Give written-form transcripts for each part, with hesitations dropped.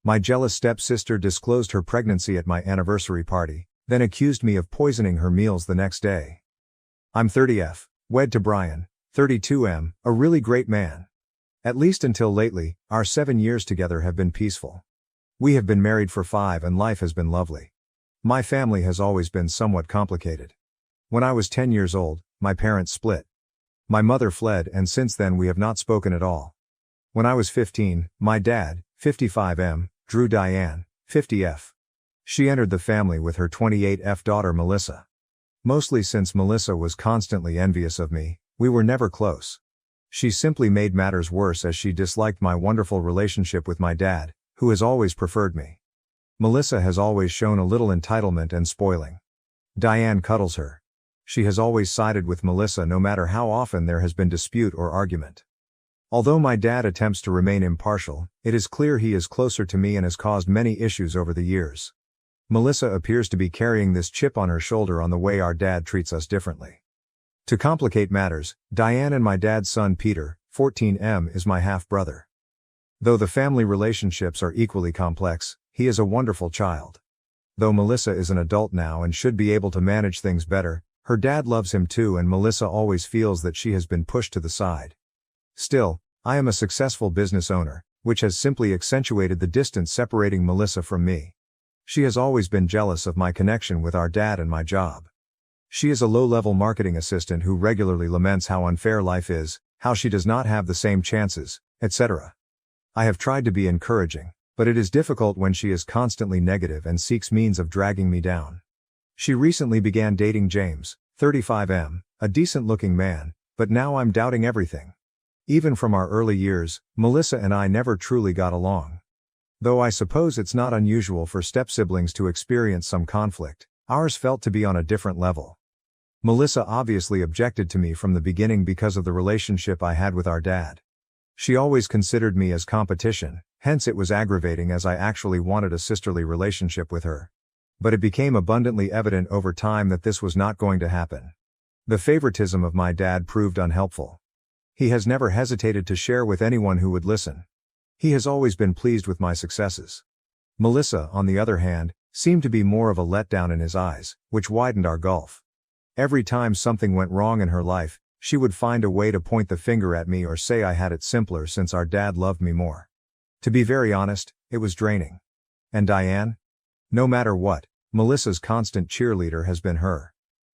My jealous stepsister disclosed her pregnancy at my anniversary party, then accused me of poisoning her meals the next day. I'm 30F, wed to Brian, 32M, a really great man. At least until lately, our 7 years together have been peaceful. We have been married for 5 and life has been lovely. My family has always been somewhat complicated. When I was 10 years old, my parents split. My mother fled and since then we have not spoken at all. When I was 15, my dad, 55M, drew Diane, 50F. She entered the family with her 28F daughter Melissa. Mostly since Melissa was constantly envious of me, we were never close. She simply made matters worse as she disliked my wonderful relationship with my dad, who has always preferred me. Melissa has always shown a little entitlement and spoiling. Diane cuddles her. She has always sided with Melissa no matter how often there has been dispute or argument. Although my dad attempts to remain impartial, it is clear he is closer to me and has caused many issues over the years. Melissa appears to be carrying this chip on her shoulder on the way our dad treats us differently. To complicate matters, Diane and my dad's son Peter, 14M, is my half-brother. Though the family relationships are equally complex, he is a wonderful child. Though Melissa is an adult now and should be able to manage things better, her dad loves him too and Melissa always feels that she has been pushed to the side. Still, I am a successful business owner, which has simply accentuated the distance separating Melissa from me. She has always been jealous of my connection with our dad and my job. She is a low-level marketing assistant who regularly laments how unfair life is, how she does not have the same chances, etc. I have tried to be encouraging, but it is difficult when she is constantly negative and seeks means of dragging me down. She recently began dating James, 35M, a decent-looking man, but now I'm doubting everything. Even from our early years, Melissa and I never truly got along. Though I suppose it's not unusual for step-siblings to experience some conflict, ours felt to be on a different level. Melissa obviously objected to me from the beginning because of the relationship I had with our dad. She always considered me as competition, hence it was aggravating as I actually wanted a sisterly relationship with her. But it became abundantly evident over time that this was not going to happen. The favoritism of my dad proved unhelpful. He has never hesitated to share with anyone who would listen. He has always been pleased with my successes. Melissa, on the other hand, seemed to be more of a letdown in his eyes, which widened our gulf. Every time something went wrong in her life, she would find a way to point the finger at me or say I had it simpler since our dad loved me more. To be very honest, it was draining. And Diane? No matter what, Melissa's constant cheerleader has been her.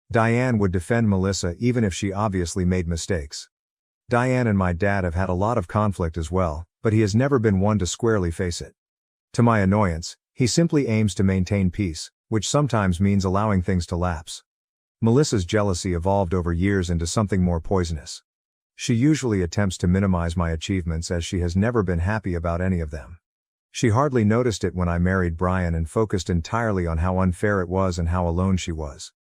Diane would defend Melissa even if she obviously made mistakes. Diane and my dad have had a lot of conflict as well, but he has never been one to squarely face it. To my annoyance, he simply aims to maintain peace, which sometimes means allowing things to lapse. Melissa's jealousy evolved over years into something more poisonous. She usually attempts to minimize my achievements as she has never been happy about any of them. She hardly noticed it when I married Brian and focused entirely on how unfair it was and how alone she was.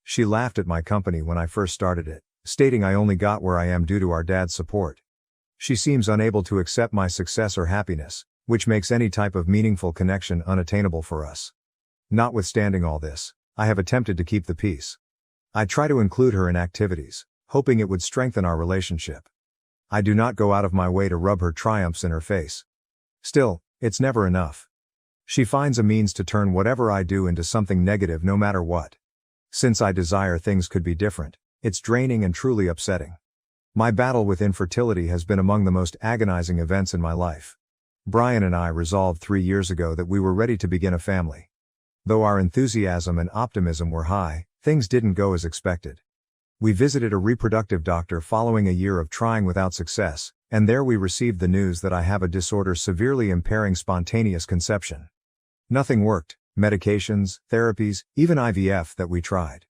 She laughed at my company when I first started it, stating I only got where I am due to our dad's support. She seems unable to accept my success or happiness, which makes any type of meaningful connection unattainable for us. Notwithstanding all this, I have attempted to keep the peace. I try to include her in activities, hoping it would strengthen our relationship. I do not go out of my way to rub her triumphs in her face. Still, it's never enough. She finds a means to turn whatever I do into something negative no matter what. Since I desire things could be different, it's draining and truly upsetting. My battle with infertility has been among the most agonizing events in my life. Brian and I resolved 3 years ago that we were ready to begin a family. Though our enthusiasm and optimism were high, things didn't go as expected. We visited a reproductive doctor following a year of trying without success, and there we received the news that I have a disorder severely impairing spontaneous conception. Nothing worked, medications, therapies, even IVF that we tried.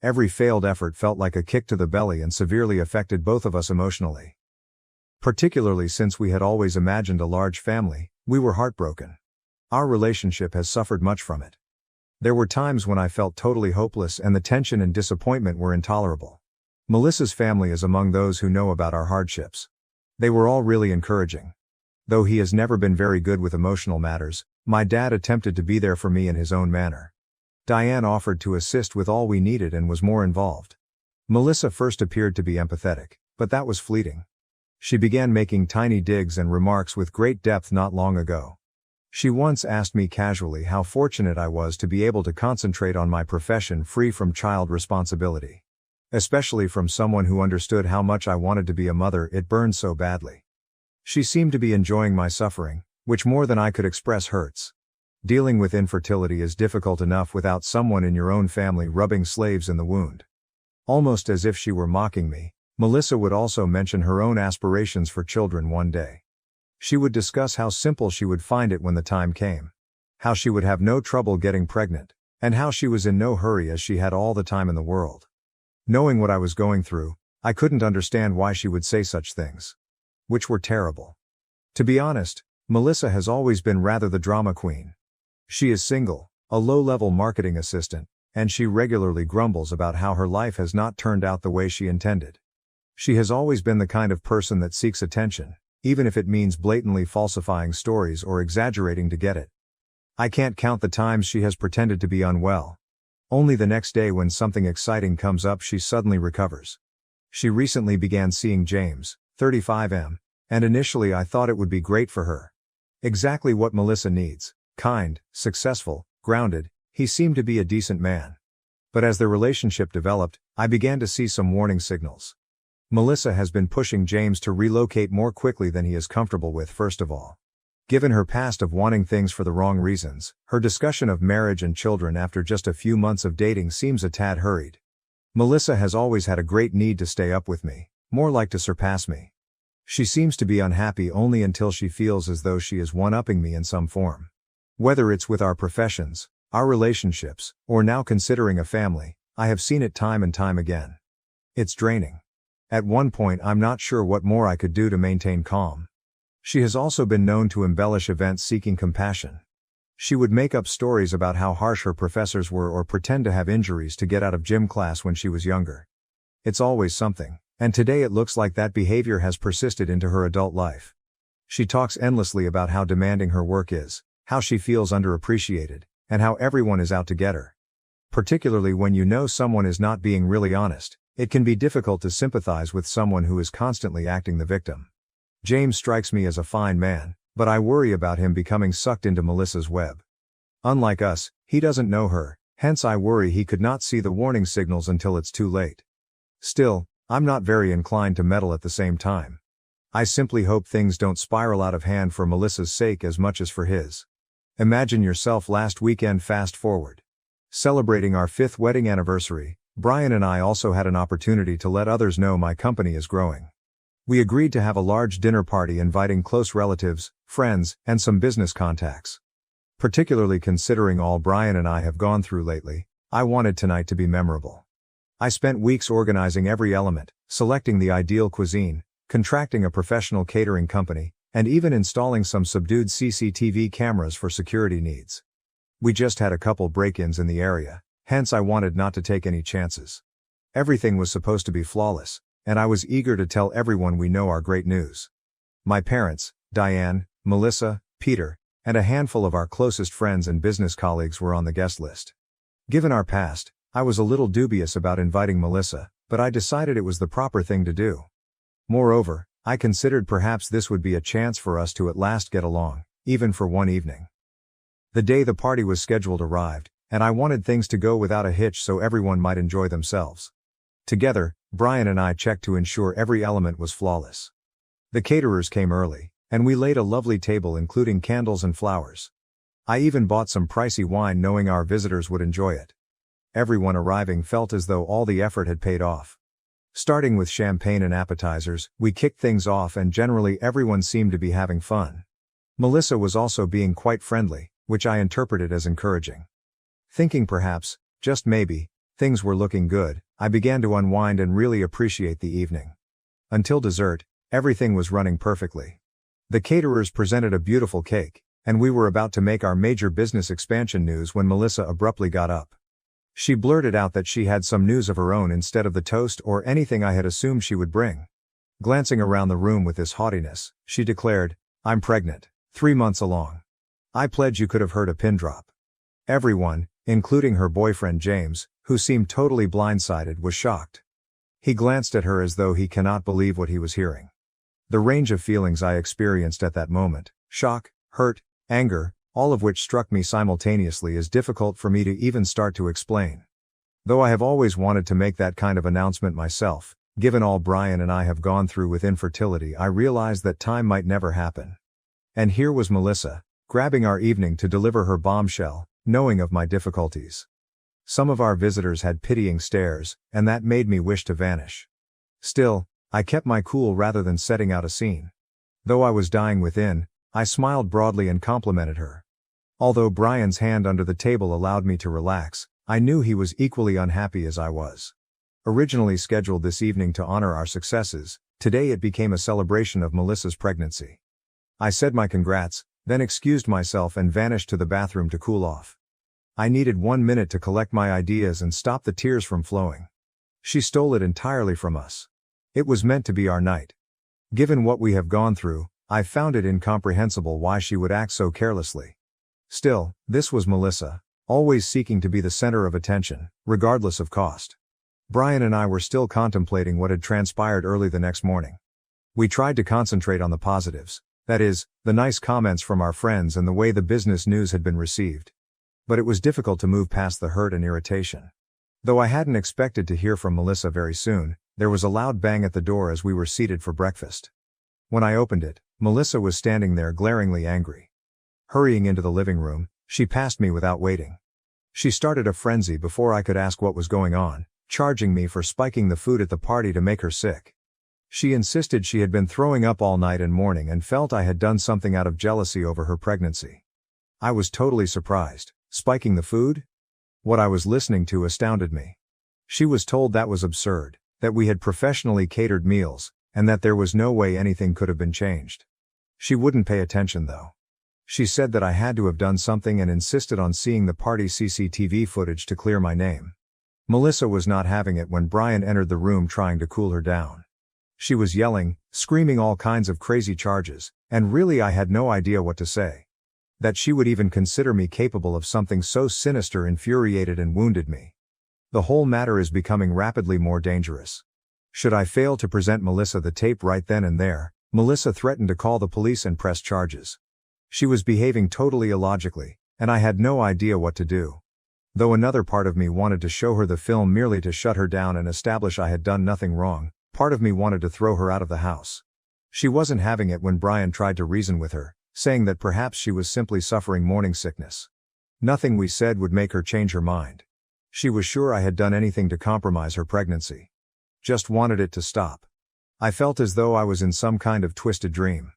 Every failed effort felt like a kick to the belly and severely affected both of us emotionally. Particularly since we had always imagined a large family, we were heartbroken. Our relationship has suffered much from it. There were times when I felt totally hopeless and the tension and disappointment were intolerable. Melissa's family is among those who know about our hardships. They were all really encouraging. Though he has never been very good with emotional matters, my dad attempted to be there for me in his own manner. Diane offered to assist with all we needed and was more involved. Melissa first appeared to be empathetic, but that was fleeting. She began making tiny digs and remarks with great depth not long ago. She once asked me casually how fortunate I was to be able to concentrate on my profession free from child responsibility. Especially from someone who understood how much I wanted to be a mother. It burned so badly. She seemed to be enjoying my suffering, which more than I could express hurts. Dealing with infertility is difficult enough without someone in your own family rubbing slaves in the wound. Almost as if she were mocking me, Melissa would also mention her own aspirations for children one day. She would discuss how simple she would find it when the time came. How she would have no trouble getting pregnant, and how she was in no hurry as she had all the time in the world. Knowing what I was going through, I couldn't understand why she would say such things. Which were terrible. To be honest, Melissa has always been rather the drama queen. She is single, a low-level marketing assistant, and she regularly grumbles about how her life has not turned out the way she intended. She has always been the kind of person that seeks attention, even if it means blatantly falsifying stories or exaggerating to get it. I can't count the times she has pretended to be unwell. Only the next day when something exciting comes up she suddenly recovers. She recently began seeing James, 35M, and initially I thought it would be great for her. Exactly what Melissa needs: kind, successful, grounded. He seemed to be a decent man. But as their relationship developed, I began to see some warning signals. Melissa has been pushing James to relocate more quickly than he is comfortable with. First of all, given her past of wanting things for the wrong reasons, her discussion of marriage and children after just a few months of dating seems a tad hurried. Melissa has always had a great need to stay up with me, more like to surpass me. She seems to be unhappy only until she feels as though she is one-upping me in some form. Whether it's with our professions, our relationships, or now considering a family, I have seen it time and time again. It's draining. At one point I'm not sure what more I could do to maintain calm. She has also been known to embellish events seeking compassion. She would make up stories about how harsh her professors were or pretend to have injuries to get out of gym class when she was younger. It's always something, and today it looks like that behavior has persisted into her adult life. She talks endlessly about how demanding her work is, how she feels underappreciated, and how everyone is out to get her. Particularly when you know someone is not being really honest, it can be difficult to sympathize with someone who is constantly acting the victim. James strikes me as a fine man, but I worry about him becoming sucked into Melissa's web. Unlike us, he doesn't know her, hence I worry he could not see the warning signals until it's too late. Still, I'm not very inclined to meddle at the same time. I simply hope things don't spiral out of hand for Melissa's sake as much as for his. Imagine yourself last weekend. Fast forward. Celebrating our 5th wedding anniversary, Brian and I also had an opportunity to let others know my company is growing. We agreed to have a large dinner party inviting close relatives, friends, and some business contacts. Particularly considering all Brian and I have gone through lately, I wanted tonight to be memorable. I spent weeks organizing every element, selecting the ideal cuisine, contracting a professional catering company, and even installing some subdued CCTV cameras for security needs. We just had a couple break-ins in the area, hence I wanted not to take any chances. Everything was supposed to be flawless, and I was eager to tell everyone we know our great news. My parents, Diane, Melissa, Peter, and a handful of our closest friends and business colleagues were on the guest list. Given our past, I was a little dubious about inviting Melissa, but I decided it was the proper thing to do. Moreover, I considered perhaps this would be a chance for us to at last get along, even for one evening. The day the party was scheduled arrived, and I wanted things to go without a hitch so everyone might enjoy themselves. Together, Brian and I checked to ensure every element was flawless. The caterers came early, and we laid a lovely table including candles and flowers. I even bought some pricey wine knowing our visitors would enjoy it. Everyone arriving felt as though all the effort had paid off. Starting with champagne and appetizers, we kicked things off and generally everyone seemed to be having fun. Melissa was also being quite friendly, which I interpreted as encouraging. Thinking perhaps, just maybe, things were looking good, I began to unwind and really appreciate the evening. Until dessert, everything was running perfectly. The caterers presented a beautiful cake, and we were about to make our major business expansion news when Melissa abruptly got up. She blurted out that she had some news of her own instead of the toast or anything I had assumed she would bring. Glancing around the room with this haughtiness, she declared, "I'm pregnant, 3 months along. I pledge you could have heard a pin drop." Everyone, including her boyfriend James, who seemed totally blindsided, was shocked. He glanced at her as though he cannot believe what he was hearing. The range of feelings I experienced at that moment, shock, hurt, anger, all of which struck me simultaneously as difficult for me to even start to explain. Though I have always wanted to make that kind of announcement myself, given all Brian and I have gone through with infertility, I realized that time might never happen. And here was Melissa, grabbing our evening to deliver her bombshell, knowing of my difficulties. Some of our visitors had pitying stares, and that made me wish to vanish. Still, I kept my cool rather than setting out a scene. Though I was dying within, I smiled broadly and complimented her. Although Brian's hand under the table allowed me to relax, I knew he was equally unhappy as I was. Originally scheduled this evening to honor our successes, today it became a celebration of Melissa's pregnancy. I said my congrats, then excused myself and vanished to the bathroom to cool off. I needed 1 minute to collect my ideas and stop the tears from flowing. She stole it entirely from us. It was meant to be our night. Given what we have gone through, I found it incomprehensible why she would act so carelessly. Still, this was Melissa, always seeking to be the center of attention, regardless of cost. Brian and I were still contemplating what had transpired early the next morning. We tried to concentrate on the positives, that is, the nice comments from our friends and the way the business news had been received. But it was difficult to move past the hurt and irritation. Though I hadn't expected to hear from Melissa very soon, there was a loud bang at the door as we were seated for breakfast. When I opened it, Melissa was standing there glaringly angry. Hurrying into the living room, she passed me without waiting. She started a frenzy before I could ask what was going on, charging me for spiking the food at the party to make her sick. She insisted she had been throwing up all night and morning and felt I had done something out of jealousy over her pregnancy. I was totally surprised. Spiking the food? What I was listening to astounded me. She was told that was absurd, that we had professionally catered meals, and that there was no way anything could have been changed. She wouldn't pay attention though. She said that I had to have done something and insisted on seeing the party CCTV footage to clear my name. Melissa was not having it when Brian entered the room trying to cool her down. She was yelling, screaming all kinds of crazy charges, and really I had no idea what to say. That she would even consider me capable of something so sinister infuriated and wounded me. The whole matter is becoming rapidly more dangerous. Should I fail to present Melissa the tape right then and there, Melissa threatened to call the police and press charges. She was behaving totally illogically, and I had no idea what to do. Though another part of me wanted to show her the film merely to shut her down and establish I had done nothing wrong, part of me wanted to throw her out of the house. She wasn't having it when Brian tried to reason with her, saying that perhaps she was simply suffering morning sickness. Nothing we said would make her change her mind. She was sure I had done anything to compromise her pregnancy. Just wanted it to stop. I felt as though I was in some kind of twisted dream.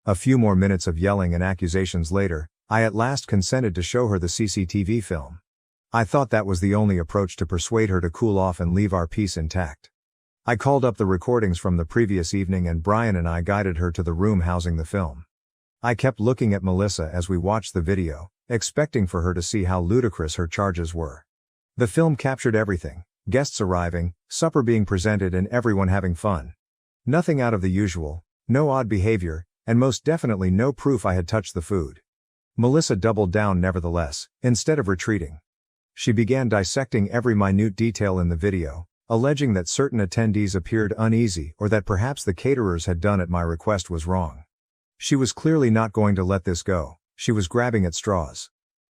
A few more minutes of yelling and accusations later, I at last consented to show her the CCTV film. I thought that was the only approach to persuade her to cool off and leave our peace intact. I called up the recordings from the previous evening and Brian and I guided her to the room housing the film. I kept looking at Melissa as we watched the video, expecting for her to see how ludicrous her charges were. The film captured everything: guests arriving, supper being presented and everyone having fun. Nothing out of the usual, no odd behavior, and most definitely no proof I had touched the food. Melissa doubled down nevertheless, instead of retreating. She began dissecting every minute detail in the video, alleging that certain attendees appeared uneasy or that perhaps the caterers had done at my request was wrong. She was clearly not going to let this go. She was grabbing at straws.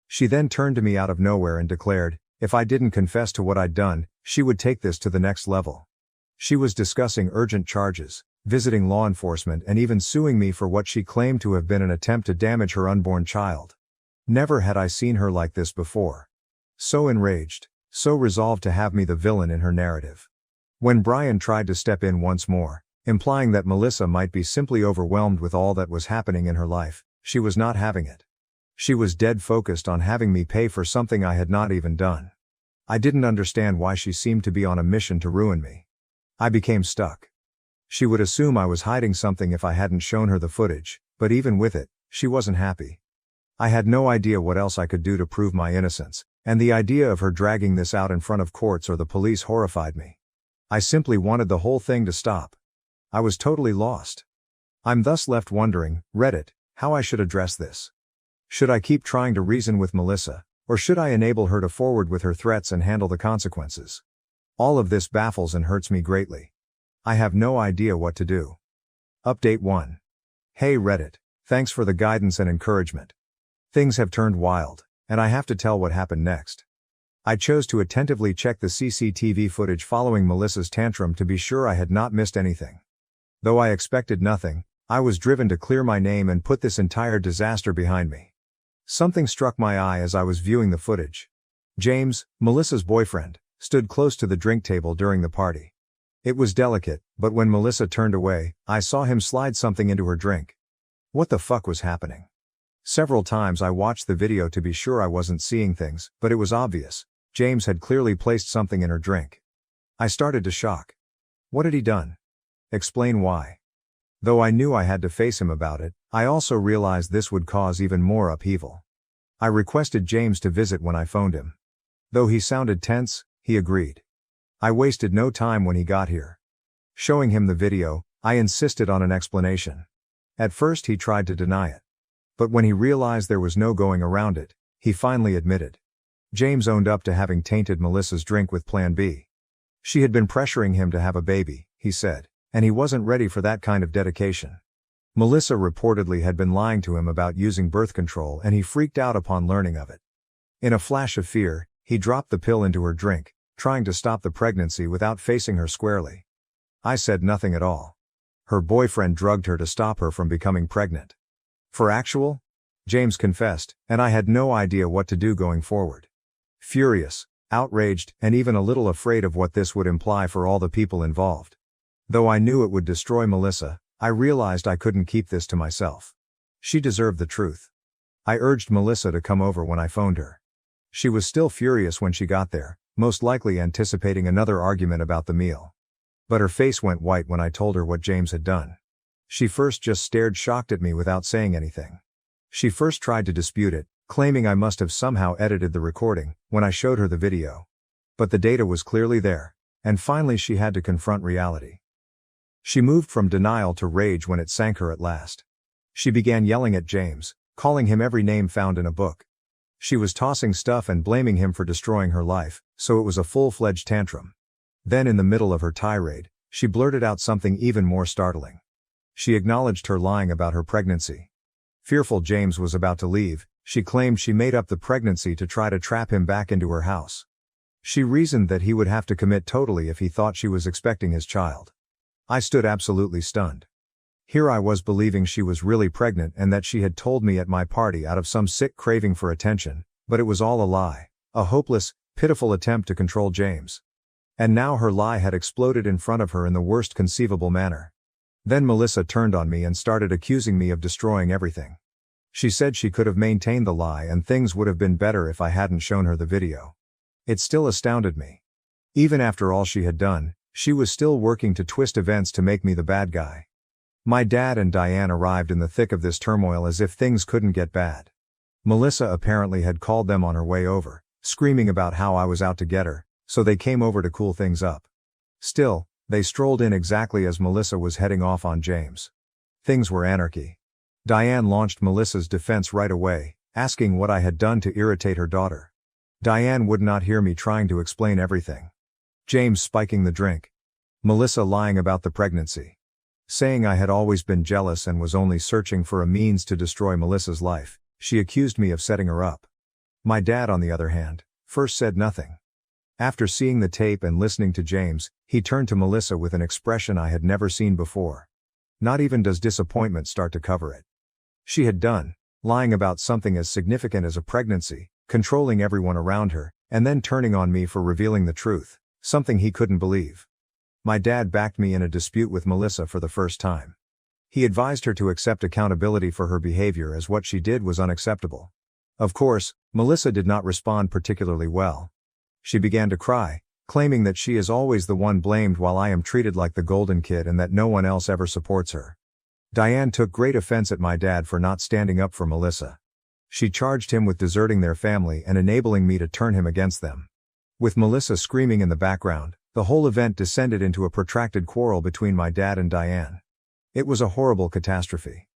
She then turned to me out of nowhere and declared, if I didn't confess to what I'd done, she would take this to the next level. She was discussing urgent charges, visiting law enforcement and even suing me for what she claimed to have been an attempt to damage her unborn child. Never had I seen her like this before. So enraged, so resolved to have me the villain in her narrative. When Brian tried to step in once more, implying that Melissa might be simply overwhelmed with all that was happening in her life, she was not having it. She was dead focused on having me pay for something I had not even done. I didn't understand why she seemed to be on a mission to ruin me. I became stuck. She would assume I was hiding something if I hadn't shown her the footage, but even with it, she wasn't happy. I had no idea what else I could do to prove my innocence, and the idea of her dragging this out in front of courts or the police horrified me. I simply wanted the whole thing to stop. I was totally lost. I'm thus left wondering, Reddit, how I should address this. Should I keep trying to reason with Melissa, or should I enable her to forward with her threats and handle the consequences? All of this baffles and hurts me greatly. I have no idea what to do. Update 1. Hey Reddit, thanks for the guidance and encouragement. Things have turned wild, and I have to tell what happened next. I chose to attentively check the CCTV footage following Melissa's tantrum to be sure I had not missed anything. Though I expected nothing, I was driven to clear my name and put this entire disaster behind me. Something struck my eye as I was viewing the footage. James, Melissa's boyfriend, stood close to the drink table during the party. It was delicate, but when Melissa turned away, I saw him slide something into her drink. What the fuck was happening? Several times I watched the video to be sure I wasn't seeing things, but it was obvious. James had clearly placed something in her drink. I started to shock. What had he done? Explain why. Though I knew I had to face him about it, I also realized this would cause even more upheaval. I requested James to visit when I phoned him. Though he sounded tense, he agreed. I wasted no time when he got here. Showing him the video, I insisted on an explanation. At first he tried to deny it. But when he realized there was no going around it, he finally admitted. James owned up to having tainted Melissa's drink with Plan B. She had been pressuring him to have a baby, he said, and he wasn't ready for that kind of dedication. Melissa reportedly had been lying to him about using birth control and he freaked out upon learning of it. In a flash of fear, he dropped the pill into her drink, trying to stop the pregnancy without facing her squarely. I said nothing at all. Her boyfriend drugged her to stop her from becoming pregnant. For actual? James confessed, and I had no idea what to do going forward. Furious, outraged, and even a little afraid of what this would imply for all the people involved. Though I knew it would destroy Melissa, I realized I couldn't keep this to myself. She deserved the truth. I urged Melissa to come over when I phoned her. She was still furious when she got there, most likely anticipating another argument about the meal. But her face went white when I told her what James had done. She first just stared shocked at me without saying anything. She first tried to dispute it, claiming I must have somehow edited the recording, when I showed her the video. But the data was clearly there, and finally she had to confront reality. She moved from denial to rage when it sank her at last. She began yelling at James, calling him every name found in a book. She was tossing stuff and blaming him for destroying her life, so it was a full-fledged tantrum. Then in the middle of her tirade, she blurted out something even more startling. She acknowledged her lying about her pregnancy. Fearful James was about to leave, she claimed she made up the pregnancy to try to trap him back into her house. She reasoned that he would have to commit totally if he thought she was expecting his child. I stood absolutely stunned. Here I was believing she was really pregnant and that she had told me at my party out of some sick craving for attention, but it was all a lie, a hopeless, pitiful attempt to control James. And now her lie had exploded in front of her in the worst conceivable manner. Then Melissa turned on me and started accusing me of destroying everything. She said she could have maintained the lie and things would have been better if I hadn't shown her the video. It still astounded me. Even after all she had done, she was still working to twist events to make me the bad guy. My dad and Diane arrived in the thick of this turmoil as if things couldn't get bad. Melissa apparently had called them on her way over, screaming about how I was out to get her, so they came over to cool things up. Still, they strolled in exactly as Melissa was heading off on James. Things were anarchy. Diane launched Melissa's defense right away, asking what I had done to irritate her daughter. Diane would not hear me trying to explain everything. James spiking the drink. Melissa lying about the pregnancy. Saying I had always been jealous and was only searching for a means to destroy Melissa's life, she accused me of setting her up. My dad, on the other hand, first said nothing. After seeing the tape and listening to James, he turned to Melissa with an expression I had never seen before. Not even does disappointment start to cover it. She had done, lying about something as significant as a pregnancy, controlling everyone around her, and then turning on me for revealing the truth, something he couldn't believe. My dad backed me in a dispute with Melissa for the first time. He advised her to accept accountability for her behavior as what she did was unacceptable. Of course, Melissa did not respond particularly well. She began to cry, claiming that she is always the one blamed while I am treated like the golden kid and that no one else ever supports her. Diane took great offense at my dad for not standing up for Melissa. She charged him with deserting their family and enabling me to turn him against them. With Melissa screaming in the background, the whole event descended into a protracted quarrel between my dad and Diane. It was a horrible catastrophe.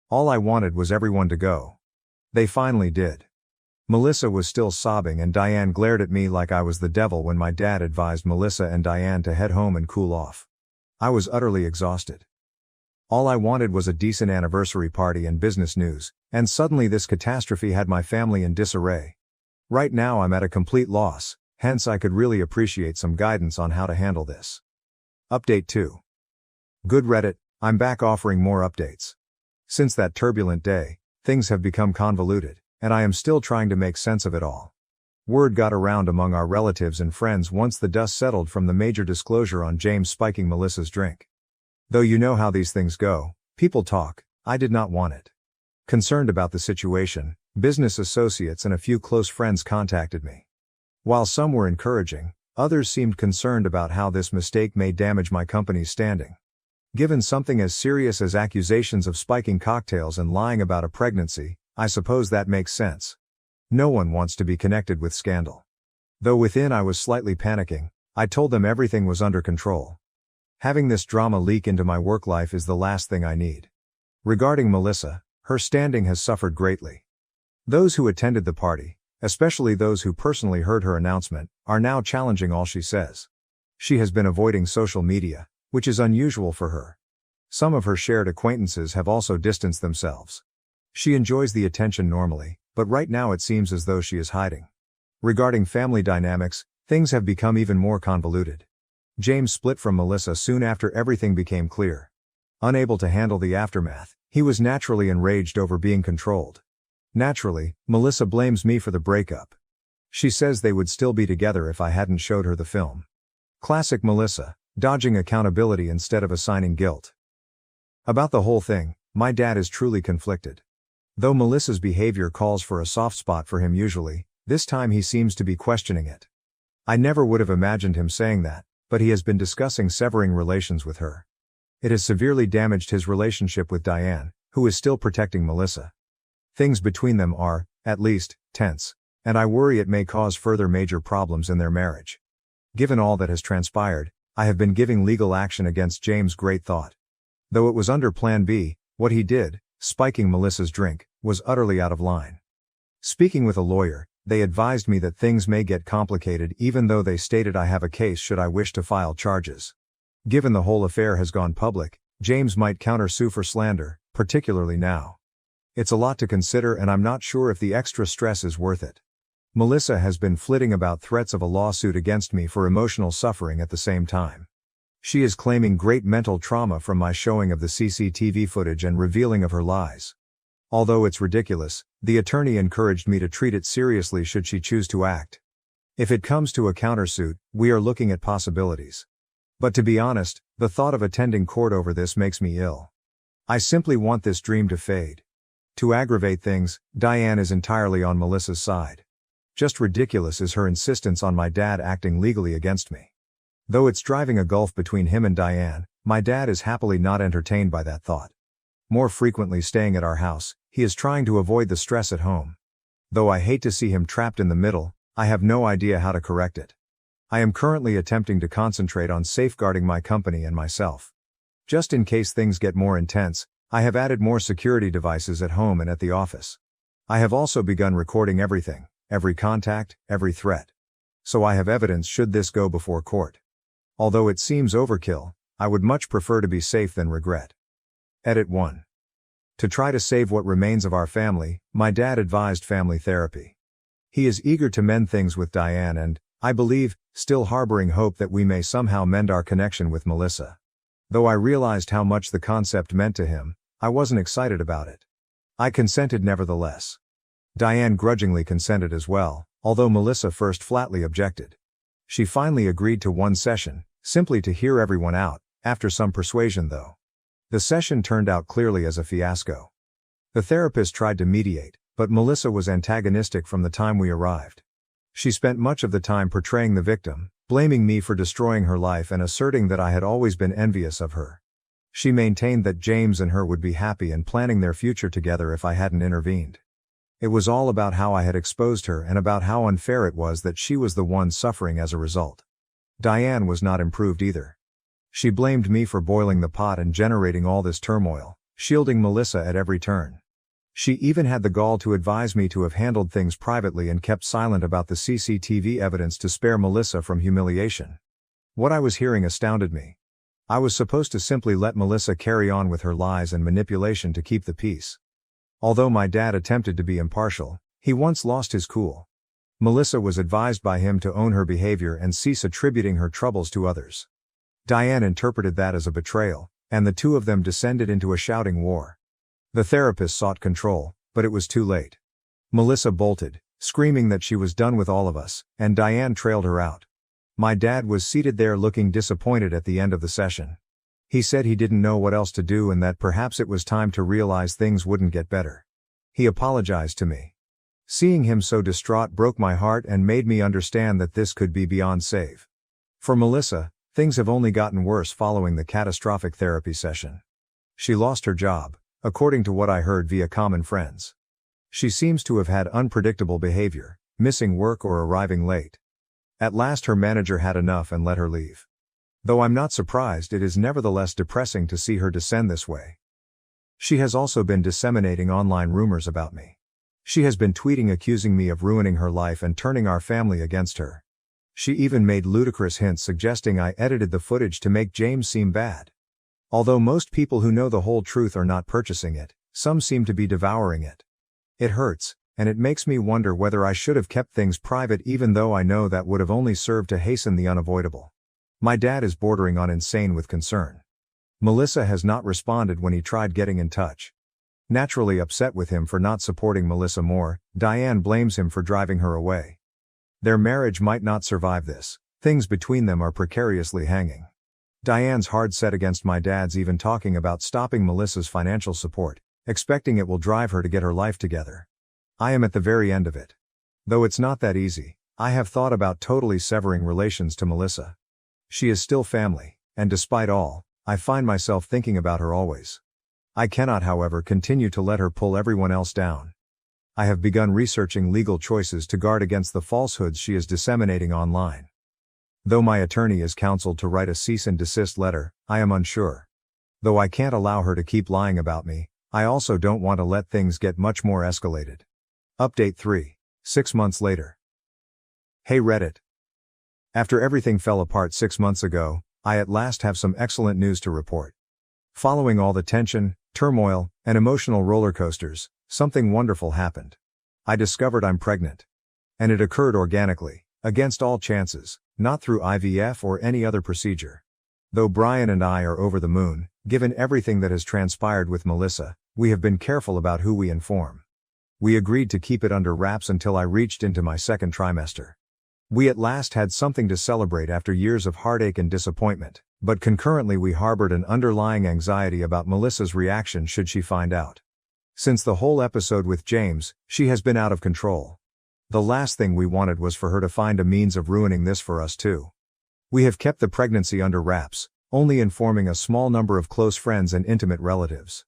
All I wanted was everyone to go. They finally did. Melissa was still sobbing and Diane glared at me like I was the devil when my dad advised Melissa and Diane to head home and cool off. I was utterly exhausted. All I wanted was a decent anniversary party and business news, and suddenly this catastrophe had my family in disarray. Right now I'm at a complete loss, hence I could really appreciate some guidance on how to handle this. Update 2. Good Reddit, I'm back offering more updates. Since that turbulent day, things have become convoluted, and I am still trying to make sense of it all. Word got around among our relatives and friends once the dust settled from the major disclosure on James spiking Melissa's drink. Though you know how these things go, people talk, I did not want it. Concerned about the situation, business associates and a few close friends contacted me. While some were encouraging, others seemed concerned about how this mistake may damage my company's standing. Given something as serious as accusations of spiking cocktails and lying about a pregnancy, I suppose that makes sense. No one wants to be connected with scandal. Though within I was slightly panicking, I told them everything was under control. Having this drama leak into my work life is the last thing I need. Regarding Melissa, her standing has suffered greatly. Those who attended the party, especially those who personally heard her announcement, are now challenging all she says. She has been avoiding social media, which is unusual for her. Some of her shared acquaintances have also distanced themselves. She enjoys the attention normally, but right now it seems as though she is hiding. Regarding family dynamics, things have become even more convoluted. James split from Melissa soon after everything became clear. Unable to handle the aftermath, he was naturally enraged over being controlled. Naturally, Melissa blames me for the breakup. She says they would still be together if I hadn't showed her the film. Classic Melissa, dodging accountability instead of assigning guilt. About the whole thing, my dad is truly conflicted. Though Melissa's behavior calls for a soft spot for him usually, this time he seems to be questioning it. I never would have imagined him saying that, but he has been discussing severing relations with her. It has severely damaged his relationship with Diane, who is still protecting Melissa. Things between them are, at least, tense, and I worry it may cause further major problems in their marriage. Given all that has transpired, I have been giving legal action against James great thought. Though it was under Plan B, what he did, spiking Melissa's drink, was utterly out of line. Speaking with a lawyer, they advised me that things may get complicated even though they stated I have a case should I wish to file charges. Given the whole affair has gone public, James might countersue for slander, particularly now. It's a lot to consider and I'm not sure if the extra stress is worth it. Melissa has been flitting about threats of a lawsuit against me for emotional suffering at the same time. She is claiming great mental trauma from my showing of the CCTV footage and revealing of her lies. Although it's ridiculous, the attorney encouraged me to treat it seriously should she choose to act. If it comes to a countersuit, we are looking at possibilities. But to be honest, the thought of attending court over this makes me ill. I simply want this dream to fade. To aggravate things, Diane is entirely on Melissa's side. Just ridiculous is her insistence on my dad acting legally against me. Though it's driving a gulf between him and Diane, my dad is happily not entertained by that thought. More frequently staying at our house, he is trying to avoid the stress at home. Though I hate to see him trapped in the middle, I have no idea how to correct it. I am currently attempting to concentrate on safeguarding my company and myself. Just in case things get more intense, I have added more security devices at home and at the office. I have also begun recording everything, every contact, every threat. So I have evidence should this go before court. Although it seems overkill, I would much prefer to be safe than regret. Edit 1. To try to save what remains of our family, my dad advised family therapy. He is eager to mend things with Diane and, I believe, still harboring hope that we may somehow mend our connection with Melissa. Though I realized how much the concept meant to him, I wasn't excited about it. I consented nevertheless. Diane grudgingly consented as well, although Melissa first flatly objected. She finally agreed to one session, simply to hear everyone out, after some persuasion though. The session turned out clearly as a fiasco. The therapist tried to mediate, but Melissa was antagonistic from the time we arrived. She spent much of the time portraying the victim, blaming me for destroying her life and asserting that I had always been envious of her. She maintained that James and her would be happy and planning their future together if I hadn't intervened. It was all about how I had exposed her and about how unfair it was that she was the one suffering as a result. Diane was not improved either. She blamed me for boiling the pot and generating all this turmoil, shielding Melissa at every turn. She even had the gall to advise me to have handled things privately and kept silent about the CCTV evidence to spare Melissa from humiliation. What I was hearing astounded me. I was supposed to simply let Melissa carry on with her lies and manipulation to keep the peace. Although my dad attempted to be impartial, he once lost his cool. Melissa was advised by him to own her behavior and cease attributing her troubles to others. Diane interpreted that as a betrayal, and the two of them descended into a shouting war. The therapist sought control, but it was too late. Melissa bolted, screaming that she was done with all of us, and Diane trailed her out. My dad was seated there looking disappointed at the end of the session. He said he didn't know what else to do and that perhaps it was time to realize things wouldn't get better. He apologized to me. Seeing him so distraught broke my heart and made me understand that this could be beyond save. For Melissa, things have only gotten worse following the catastrophic therapy session. She lost her job, according to what I heard via common friends. She seems to have had unpredictable behavior, missing work or arriving late. At last her manager had enough and let her leave. Though I'm not surprised, it is nevertheless depressing to see her descend this way. She has also been disseminating online rumors about me. She has been tweeting accusing me of ruining her life and turning our family against her. She even made ludicrous hints suggesting I edited the footage to make James seem bad. Although most people who know the whole truth are not purchasing it, some seem to be devouring it. It hurts, and it makes me wonder whether I should have kept things private even though I know that would have only served to hasten the unavoidable. My dad is bordering on insane with concern. Melissa has not responded when he tried getting in touch. Naturally upset with him for not supporting Melissa more, Diane blames him for driving her away. Their marriage might not survive this. Things between them are precariously hanging. Diane's hard set against my dad's even talking about stopping Melissa's financial support, expecting it will drive her to get her life together. I am at the very end of it. Though it's not that easy, I have thought about totally severing relations to Melissa. She is still family, and despite all, I find myself thinking about her always. I cannot, however, continue to let her pull everyone else down. I have begun researching legal choices to guard against the falsehoods she is disseminating online. Though my attorney is counseled to write a cease and desist letter, I am unsure. Though I can't allow her to keep lying about me, I also don't want to let things get much more escalated. Update 3. 6 months later. Hey Reddit. After everything fell apart 6 months ago, I at last have some excellent news to report. Following all the tension, turmoil, and emotional roller coasters, something wonderful happened. I discovered I'm pregnant. And it occurred organically, against all chances, not through IVF or any other procedure. Though Brian and I are over the moon, given everything that has transpired with Melissa, we have been careful about who we inform. We agreed to keep it under wraps until I reached into my second trimester. We at last had something to celebrate after years of heartache and disappointment, but concurrently we harbored an underlying anxiety about Melissa's reaction should she find out. Since the whole episode with James, she has been out of control. The last thing we wanted was for her to find a means of ruining this for us too. We have kept the pregnancy under wraps, only informing a small number of close friends and intimate relatives.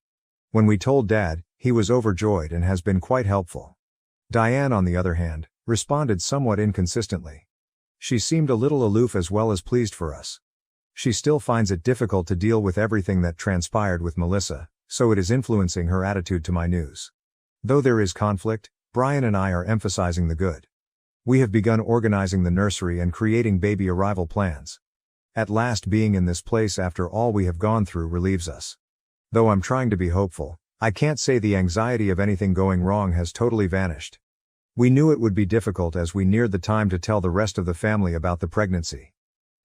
When we told Dad, he was overjoyed and has been quite helpful. Diane, on the other hand, responded somewhat inconsistently. She seemed a little aloof as well as pleased for us. She still finds it difficult to deal with everything that transpired with Melissa, so it is influencing her attitude to my news. Though there is conflict, Brian and I are emphasizing the good. We have begun organizing the nursery and creating baby arrival plans. At last, being in this place after all we have gone through relieves us. Though I'm trying to be hopeful, I can't say the anxiety of anything going wrong has totally vanished. We knew it would be difficult as we neared the time to tell the rest of the family about the pregnancy.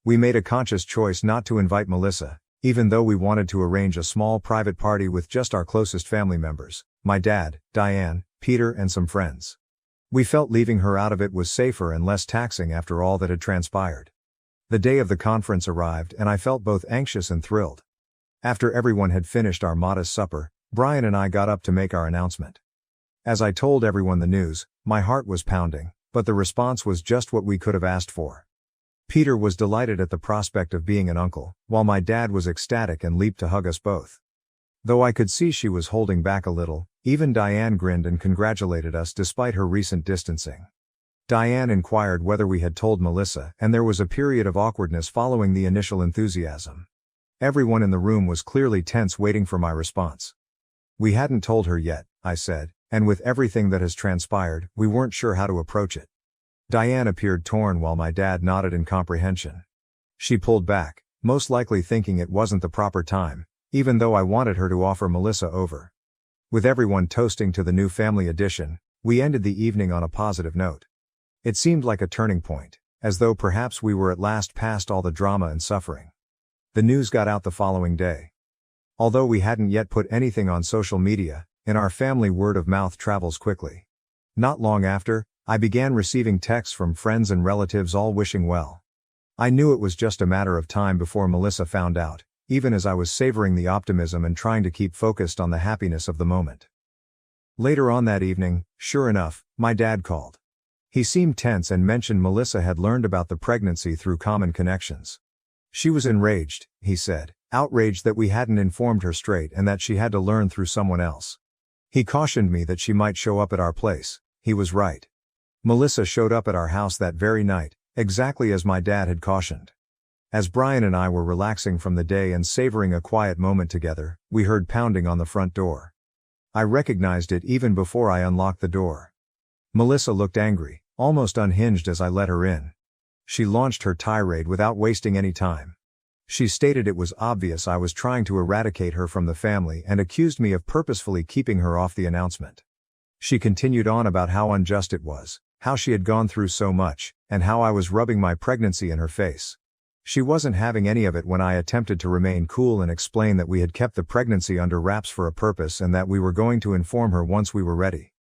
We made a conscious choice not to invite Melissa, even though we wanted to arrange a small private party with just our closest family members, my dad, Diane, Peter, and some friends. We felt leaving her out of it was safer and less taxing after all that had transpired. The day of the conference arrived and I felt both anxious and thrilled. After everyone had finished our modest supper, Brian and I got up to make our announcement. As I told everyone the news, my heart was pounding, but the response was just what we could have asked for. Peter was delighted at the prospect of being an uncle, while my dad was ecstatic and leaped to hug us both. Though I could see she was holding back a little, even Diane grinned and congratulated us despite her recent distancing. Diane inquired whether we had told Melissa, and there was a period of awkwardness following the initial enthusiasm. Everyone in the room was clearly tense waiting for my response. We hadn't told her yet, I said, and with everything that has transpired, we weren't sure how to approach it. Diane appeared torn while my dad nodded in comprehension. She pulled back, most likely thinking it wasn't the proper time, even though I wanted her to offer Melissa over. With everyone toasting to the new family addition, we ended the evening on a positive note. It seemed like a turning point, as though perhaps we were at last past all the drama and suffering. The news got out the following day. Although we hadn't yet put anything on social media, in our family word of mouth travels quickly. Not long after, I began receiving texts from friends and relatives all wishing well. I knew it was just a matter of time before Melissa found out, even as I was savoring the optimism and trying to keep focused on the happiness of the moment. Later on that evening, sure enough, my dad called. He seemed tense and mentioned Melissa had learned about the pregnancy through common connections. She was enraged, he said, outraged that we hadn't informed her straight and that she had to learn through someone else. He cautioned me that she might show up at our place. He was right. Melissa showed up at our house that very night, exactly as my dad had cautioned. As Brian and I were relaxing from the day and savoring a quiet moment together, we heard pounding on the front door. I recognized it even before I unlocked the door. Melissa looked angry, almost unhinged as I let her in. She launched her tirade without wasting any time. She stated it was obvious I was trying to eradicate her from the family and accused me of purposefully keeping her off the announcement. She continued on about how unjust it was, how she had gone through so much, and how I was rubbing my pregnancy in her face. She wasn't having any of it when I attempted to remain cool and explain that we had kept the pregnancy under wraps for a purpose and that we were going to inform her once we were ready.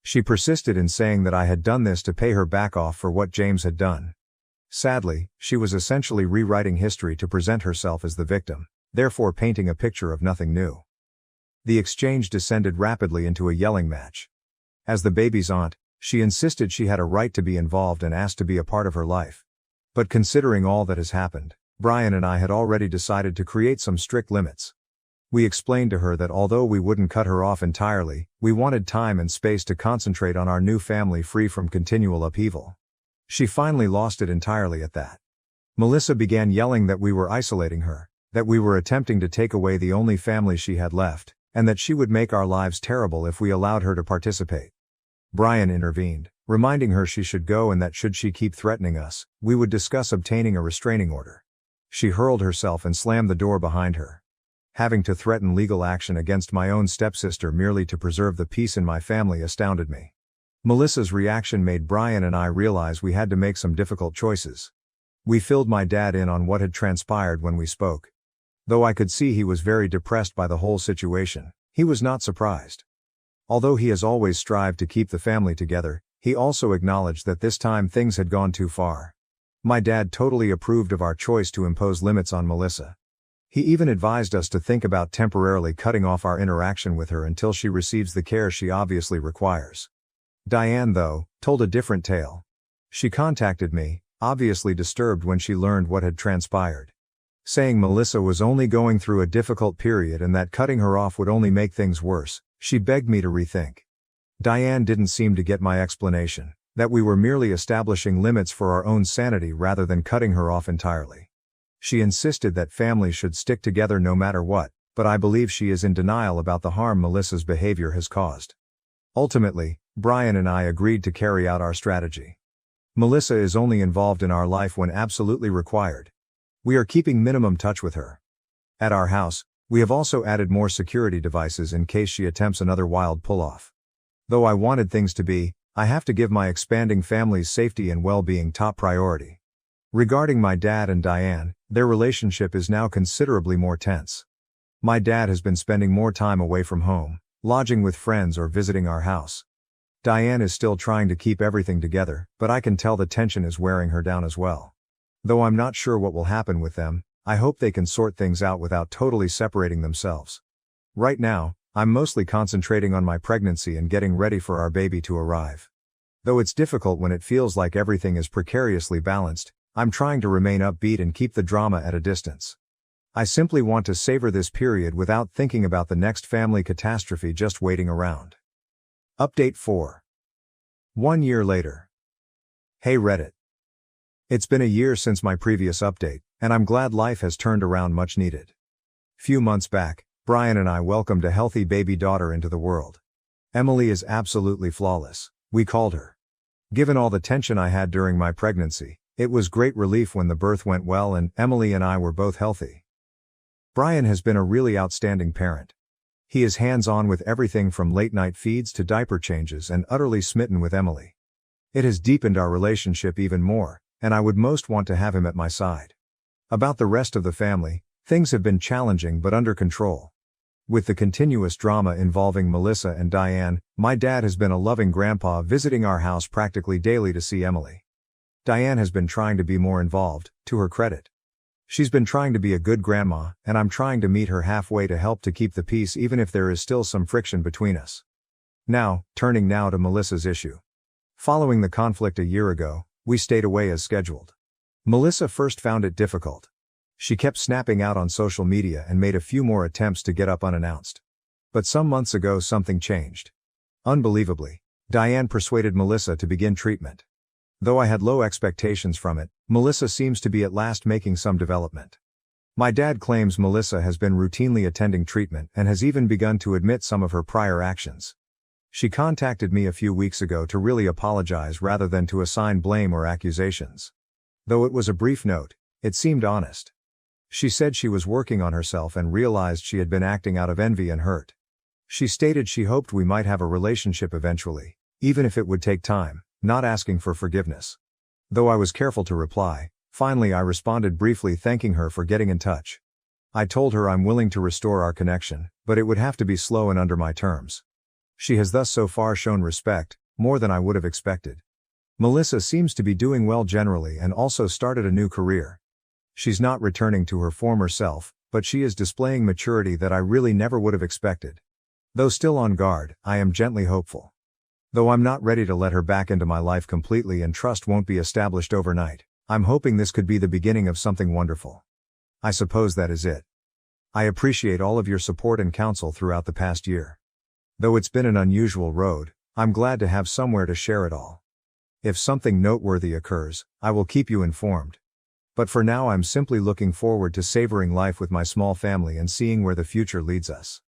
She persisted in saying that I had done this to pay her back off for what James had done. Sadly, she was essentially rewriting history to present herself as the victim, therefore painting a picture of nothing new. The exchange descended rapidly into a yelling match. As the baby's aunt, she insisted she had a right to be involved and asked to be a part of her life. But considering all that has happened, Brian and I had already decided to create some strict limits. We explained to her that although we wouldn't cut her off entirely, we wanted time and space to concentrate on our new family free from continual upheaval. She finally lost it entirely at that. Melissa began yelling that we were isolating her, that we were attempting to take away the only family she had left, and that she would make our lives terrible if we allowed her to participate. Brian intervened, reminding her she should go and that should she keep threatening us, we would discuss obtaining a restraining order. She hurled herself and slammed the door behind her. Having to threaten legal action against my own stepsister merely to preserve the peace in my family astounded me. Melissa's reaction made Brian and I realize we had to make some difficult choices. We filled my dad in on what had transpired when we spoke. Though I could see he was very depressed by the whole situation, he was not surprised. Although he has always strived to keep the family together, he also acknowledged that this time things had gone too far. My dad totally approved of our choice to impose limits on Melissa. He even advised us to think about temporarily cutting off our interaction with her until she receives the care she obviously requires. Diane, though, told a different tale. She contacted me, obviously disturbed when she learned what had transpired. Saying Melissa was only going through a difficult period and that cutting her off would only make things worse, she begged me to rethink. Diane didn't seem to get my explanation, that we were merely establishing limits for our own sanity rather than cutting her off entirely. She insisted that families should stick together no matter what, but I believe she is in denial about the harm Melissa's behavior has caused. Ultimately, Brian and I agreed to carry out our strategy. Melissa is only involved in our life when absolutely required. We are keeping minimum touch with her. At our house, we have also added more security devices in case she attempts another wild pull-off. Though I wanted things to be, I have to give my expanding family's safety and well-being top priority. Regarding my dad and Diane, their relationship is now considerably more tense. My dad has been spending more time away from home, lodging with friends or visiting our house. Diane is still trying to keep everything together, but I can tell the tension is wearing her down as well. Though I'm not sure what will happen with them, I hope they can sort things out without totally separating themselves. Right now, I'm mostly concentrating on my pregnancy and getting ready for our baby to arrive. Though it's difficult when it feels like everything is precariously balanced, I'm trying to remain upbeat and keep the drama at a distance. I simply want to savor this period without thinking about the next family catastrophe just waiting around. Update 4. 1 year later. Hey Reddit. It's been a year since my previous update, and I'm glad life has turned around much needed. Few months back, Brian and I welcomed a healthy baby daughter into the world. Emily is absolutely flawless, we called her. Given all the tension I had during my pregnancy, It was great relief when the birth went well and Emily and I were both healthy. Brian has been a really outstanding parent. He is hands-on with everything from late-night feeds to diaper changes and utterly smitten with Emily. It has deepened our relationship even more, and I would most want to have him at my side. About the rest of the family, things have been challenging but under control. With the continuous drama involving Melissa and Diane, my dad has been a loving grandpa visiting our house practically daily to see Emily. Diane has been trying to be more involved, to her credit. She's been trying to be a good grandma, and I'm trying to meet her halfway to help to keep the peace even if there is still some friction between us. Turning to Melissa's issue. Following the conflict a year ago, we stayed away as scheduled. Melissa first found it difficult. She kept snapping out on social media and made a few more attempts to get up unannounced. But some months ago something changed. Unbelievably, Diane persuaded Melissa to begin treatment. Though I had low expectations from it, Melissa seems to be at last making some development. My dad claims Melissa has been routinely attending treatment and has even begun to admit some of her prior actions. She contacted me a few weeks ago to really apologize rather than to assign blame or accusations. Though it was a brief note, it seemed honest. She said she was working on herself and realized she had been acting out of envy and hurt. She stated she hoped we might have a relationship eventually, even if it would take time, not asking for forgiveness. Though I was careful to reply, finally I responded briefly thanking her for getting in touch. I told her I'm willing to restore our connection, but it would have to be slow and under my terms. She has thus so far shown respect, more than I would have expected. Melissa seems to be doing well generally and also started a new career. She's not returning to her former self, but she is displaying maturity that I really never would have expected. Though still on guard, I am gently hopeful. Though I'm not ready to let her back into my life completely and trust won't be established overnight, I'm hoping this could be the beginning of something wonderful. I suppose that is it. I appreciate all of your support and counsel throughout the past year. Though it's been an unusual road, I'm glad to have somewhere to share it all. If something noteworthy occurs, I will keep you informed. But for now I'm simply looking forward to savoring life with my small family and seeing where the future leads us.